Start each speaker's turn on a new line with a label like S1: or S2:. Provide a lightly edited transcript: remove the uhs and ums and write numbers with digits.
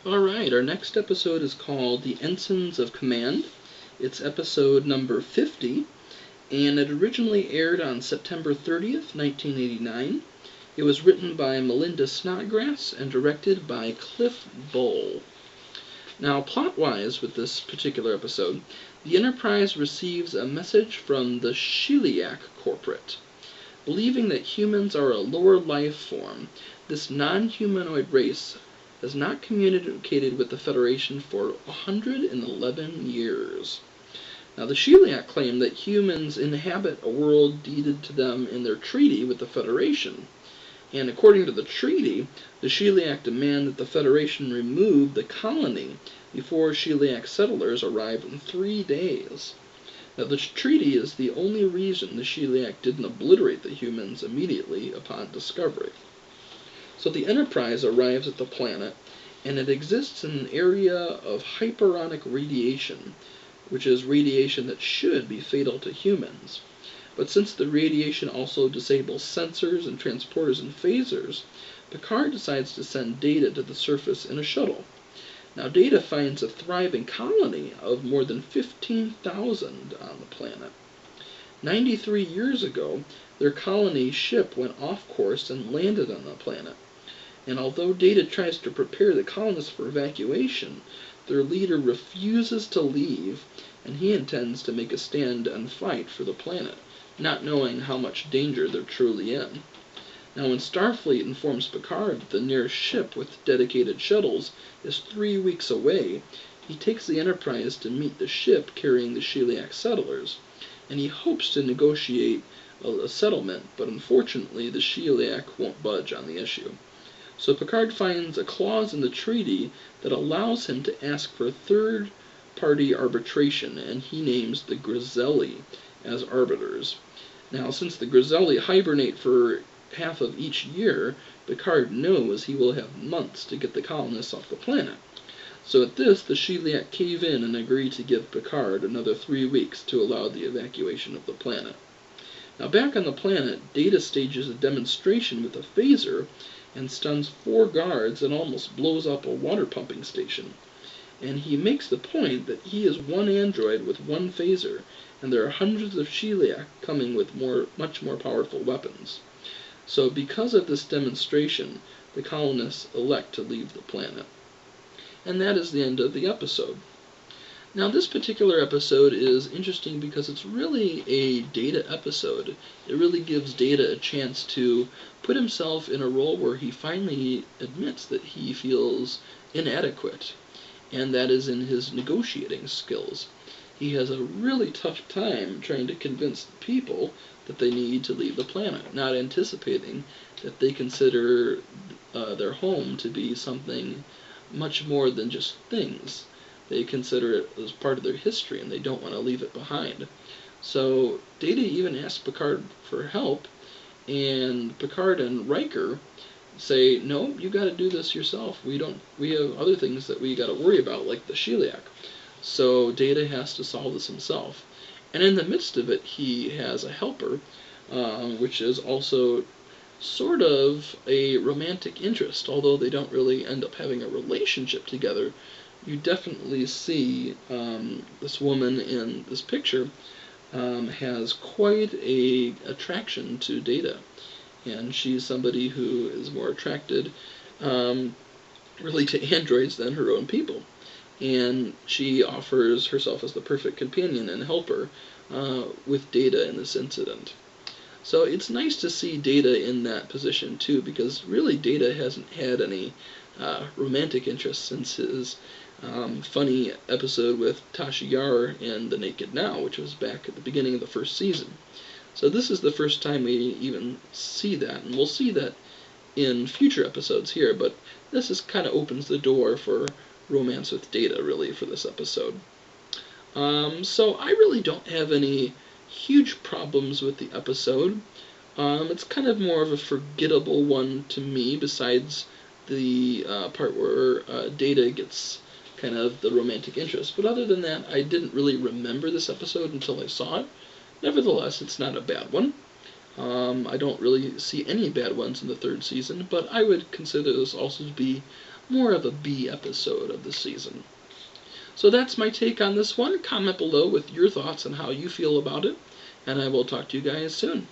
S1: Alright, our next episode is called The Ensigns of Command. It's episode number 50, and it originally aired on September 30th, 1989. It was written by Melinda Snodgrass and directed by Cliff Bull. Now, plot-wise with this particular episode, the Enterprise receives a message from the Sheliak Corporate. Believing that humans are a lower life form, this non-humanoid race has not communicated with the Federation for 111 years. Now, the Sheliak claim that humans inhabit a world deeded to them in their treaty with the Federation. And according to the treaty, the Sheliak demand that the Federation remove the colony before Sheliak settlers arrive in 3 days. Now, the treaty is the only reason the Sheliak didn't obliterate the humans immediately upon discovery. So the Enterprise arrives at the planet, and it exists in an area of hyperonic radiation, which is radiation that should be fatal to humans. But since the radiation also disables sensors and transporters and phasers, Picard decides to send Data to the surface in a shuttle. Now, Data finds a thriving colony of more than 15,000 on the planet. 93 years ago, their colony ship went off course and landed on the planet. And although Data tries to prepare the colonists for evacuation, their leader refuses to leave, and he intends to make a stand and fight for the planet, not knowing how much danger they're truly in. Now, when Starfleet informs Picard that the nearest ship with dedicated shuttles is 3 weeks away, he takes the Enterprise to meet the ship carrying the Sheliak settlers, and he hopes to negotiate a settlement, but unfortunately the Sheliak won't budge on the issue. So Picard finds a clause in the treaty that allows him to ask for third-party arbitration, and he names the Griselli as arbiters. Now, since the Griselli hibernate for half of each year, Picard knows he will have months to get the colonists off the planet. So at this, the Sheliak cave in and agree to give Picard another 3 weeks to allow the evacuation of the planet. Now, back on the planet, Data stages a demonstration with a phaser and stuns 4 guards and almost blows up a water pumping station. And he makes the point that he is one android with 1 phaser, and there are hundreds of Sheliak coming with much more powerful weapons. So because of this demonstration, the colonists elect to leave the planet. And that is the end of the episode. Now, this particular episode is interesting because it's really a Data episode. It really gives Data a chance to put himself in a role where he finally admits that he feels inadequate, and that is in his negotiating skills. He has a really tough time trying to convince the people that they need to leave the planet, not anticipating that they consider their home to be something much more than just things. They consider it as part of their history, and they don't want to leave it behind. So Data even asks Picard for help, and Picard and Riker say, no, you got to do this yourself. We have other things that we got to worry about, like the Sheliak. So Data has to solve this himself. And in the midst of it, he has a helper, which is also sort of a romantic interest, although they don't really end up having a relationship together. You definitely see this woman in this picture has quite a attraction to Data, and she's somebody who is more attracted really to androids than her own people, and she offers herself as the perfect companion and helper with Data in this incident. So it's nice to see Data in that position too, because really Data hasn't had any romantic interest since his funny episode with Tasha Yar in The Naked Now, which was back at the beginning of the first season. So this is the first time we even see that, and we'll see that in future episodes here, but this is kind of opens the door for romance with Data, really, for this episode. So I really don't have any huge problems with the episode. It's kind of more of a forgettable one to me, besides the part where Data gets kind of the romantic interest. But other than that, I didn't really remember this episode until I saw it. Nevertheless, it's not a bad one. I don't really see any bad ones in the 3rd season, but I would consider this also to be more of a B episode of the season. So that's my take on this one. Comment below with your thoughts on how you feel about it, and I will talk to you guys soon.